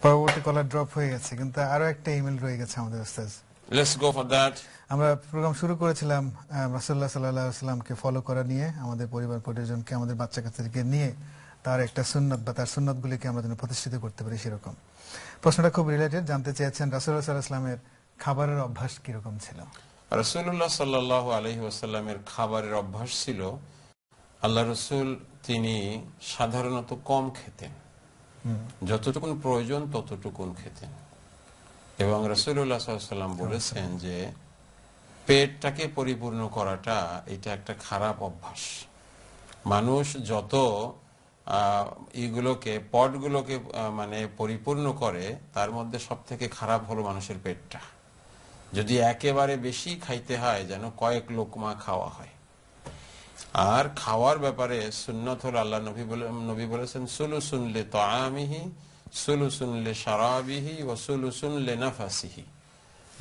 পরবর্তী কলার ড্রপ হয়ে গেছে, কিন্তু আরো একটা ইমেল রয়ে গেছে আমাদের উস্তাদ। Let's go for that. আমরা প্রোগ্রাম শুরু করেছিলাম রাসূলুল্লাহ সাল্লাল্লাহু আলাইহি ওয়াসাল্লামকে ফলো করা নিয়ে, আমাদের পরিবার পরিজনকে, আমাদের বাচ্চা কাচ্চাদেরকে নিয়ে তার একটা সুন্নাত বা তার সুন্নাতগুলিকে আমরা যেন প্রতিষ্ঠিত করতে পারি সেরকম। প্রশ্নটা খুব রিলেটেড, জানতে চেয়েছেন রাসূলুল্লাহ সাল্লাল্লাহু আলাইহি ওয়াসাল্লামের খাবারের অভ্যাস কিরকম ছিল? রাসূলুল্লাহ সাল্লাল্লাহু আলাইহি ওয়াসাল্লামের খাবারের অভ্যাস ছিল, আল্লাহ রাসূল তিনি সাধারণত কম খেতেন, যতটুকুন প্রয়োজন ততটুকুন খেতেন। এবং রাসূলুল্লাহ সাল্লাল্লাহু আলাইহি ওয়াসাল্লাম বলেছেন যে পেটটাকে পরিপূর্ণ করাটা এটা একটা খারাপ অভ্যাস। মানুষ যত এইগুলোকে পটগুলোকে মানে পরিপূর্ণ করে, তার মধ্যে সব থেকে খারাপ হলো মানুষের পেটটা। যদি একেবারে বেশি খাইতে হয়, যেন কয়েক লোকমা খাওয়া হয়। আর খাওয়ার ব্যাপারে সুন্নাত হলো, আল্লাহ নবী বলেছেন সুলুসুন লি তাআমিহি সুলুসুন লি শারাবিহি ওয়া সুলুসুন লি নাফাসিহি,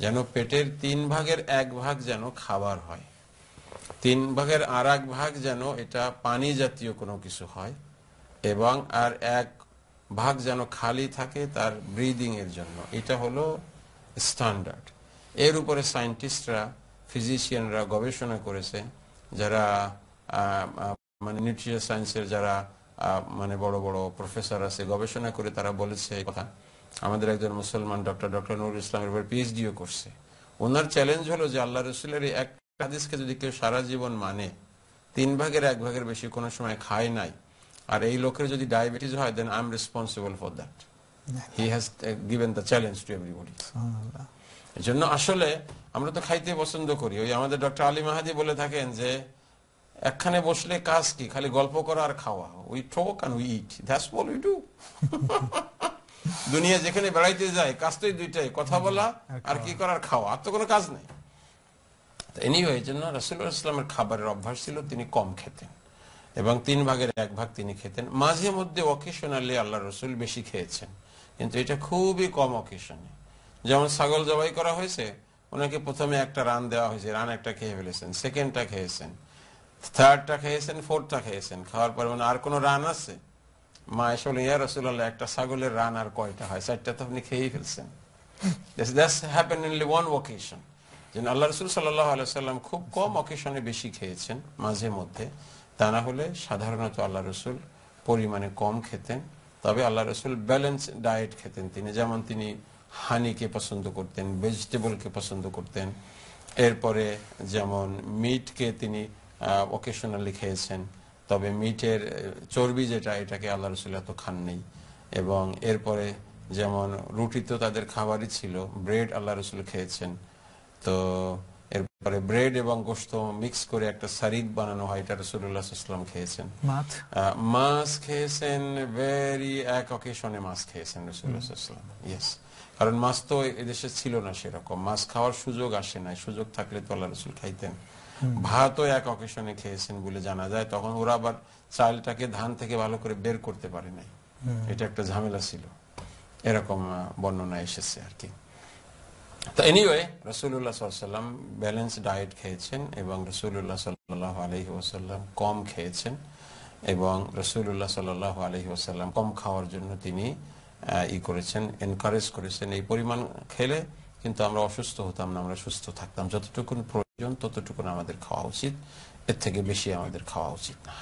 যেন পেটের 3 ভাগের 1 ভাগ যেন খাবার হয়, 3 ভাগের আর 1 ভাগ যেন এটা পানি জাতীয় কোনো কিছু হয়, এবং আর 1 ভাগ যেন খালি থাকে তার ব্রিদিং এর জন্য। এটা হলো স্ট্যান্ডার্ড। এর উপরে সায়েন্টিস্টরা, ফিজিশিয়ানরা গবেষণা করেছে, যারা মানে নিউট্রিশন সায়েন্সের যারা মানে বড় বড় প্রফেসর আছে, গবেষণা করে তারা বলেছে এই কথা। আমাদের একজন মুসলমান ডক্টর নুরুল ইসলামের উপর পিএইচডিও করছে। ওনার চ্যালেঞ্জ হলো যে আল্লাহ রসুলের এই এক হাদিসকে যদি কেউ সারা জীবন মানে, 3 ভাগের 1 ভাগের বেশি কোনো সময় খায় নাই, আর এই লোকের যদি ডায়াবেটিস হয়, then I am responsible for that. He has given the challenge to everybody. এই জন্য আসলে আমরা তো খাইতে পছন্দ করি। ওই আমাদের ডক্টর আলী মাহাদি বলে থাকেন যে একখানে বসলে কাজ কি, খালি গল্প করা আর খাওয়া। We talk and we eat, that's all we do. দুনিয়া যেখানে বেড়াইতে যায়, কাজ তো দুইটাই, কথা বলা আর কি করার, খাওয়া, আর তো কোনো কাজ নেই। এনিওয়ে, এই জন্য রাসূলুল্লাহ ইসলামের খাবারের অভ্যাস ছিল তিনি কম খেতেন, এবং 3 ভাগের 1 ভাগ তিনি খেতেন। মাঝে মধ্যে অকেশনালি আল্লাহ রসুল বেশি খেয়েছেন, কিন্তু এটা খুবই কম অকেশনে। যেমন ছাগল জবাই করা হয়েছে, ওনাকে প্রথমে একটা রান দেওয়া হয়েছে, রান একটা খেয়ে ফেলেছেন, সেকেন্ডটা খেয়েছেন, থার্ডটা খেয়েছেন, ফোর্থটা খেয়েছেন। খাওয়ার পর আর কোনো রান আছে? মা এসে বলেন, ইয়া রাসূলুল্লাহ, একটা ছাগলের রান আর কয়টা হয়? 4টা তো আপনি খেয়েই ফেলছেন। That's happened only one occasion. যেন আল্লাহ রাসূল সাল্লাল্লাহু আলাইহি ওয়াসাল্লাম খুব কম অকেশনে বেশি খেয়েছেন, মাঝে মধ্যে। তা না হলে সাধারণত আল্লাহ রাসূল পরিমাণে কম খেতেন। তবে আল্লাহ রাসূল ব্যালেন্স ডায়েট খেতেন। তিনি যেমন তিনি হানিকে পছন্দ করতেন, ভেজিটেবলকে পছন্দ করতেন, এরপরে যেমন মিটকে তিনি অকেশনালি খেয়েছেন, তবে মিটের চর্বি যেটা, এটাকে আল্লাহ রাসূল এত খান নেই। এবং এরপরে যেমন রুটি তো তাদের খাবারই ছিল, ব্রেড আল্লাহ রাসূল খেয়েছেন। তো এরপরে ব্রেড এবং গোশত মিক্স করে একটা সারিদ বানানো হয়, এটা রাসূলুল্লাহ সাল্লাল্লাহু আলাইহি ওয়াসাল্লাম খেয়েছেন। মাছ খেয়েছেন, ভেরি এক অকেশনে মাছ খেয়েছেন রাসূলুল্লাহ সাল্লাল্লাহু আলাইহি ওয়াসাল্লাম। ইয়েস, কারণ মাছ তো এদেশে ছিল না সেরকম, মাছ খাওয়ার সুযোগ আসে নাই। সুযোগ থাকলে তো আল্লাহ রাসূল খাইতেন। ভাতও এক অকেশনে খেয়েছেন বলে জানা যায়। তখন ওরা আবার চালটাকে ধান থেকে ভালো করে বের করতে পারে নাই, এটা একটা ঝামেলা ছিল, এরকম বর্ণনা এসেছে আর কি। তো এনিওয়ে, রাসূলুল্লাহ সাল্লাল্লাহু আলাইহি ওয়াসাল্লাম ব্যালেন্স ডায়েট খেয়েছেন, এবং রাসূলুল্লাহ সাল্লাল্লাহু আলাইহি ওয়াসাল্লাম কম খেয়েছেন, এবং রাসূলুল্লাহ সাল্লাল্লাহু আলাইহি ওয়াসাল্লাম কম খাওয়ার জন্য তিনি করেছেন, এনকারেজ করেছেন। এই পরিমাণ খেলে কিন্তু আমরা অসুস্থ হতাম না, আমরা সুস্থ থাকতাম। যতটুকুন প্রয়োজন ততটুকুন আমাদের খাওয়া উচিত, এর থেকে বেশি আমাদের খাওয়া উচিত না।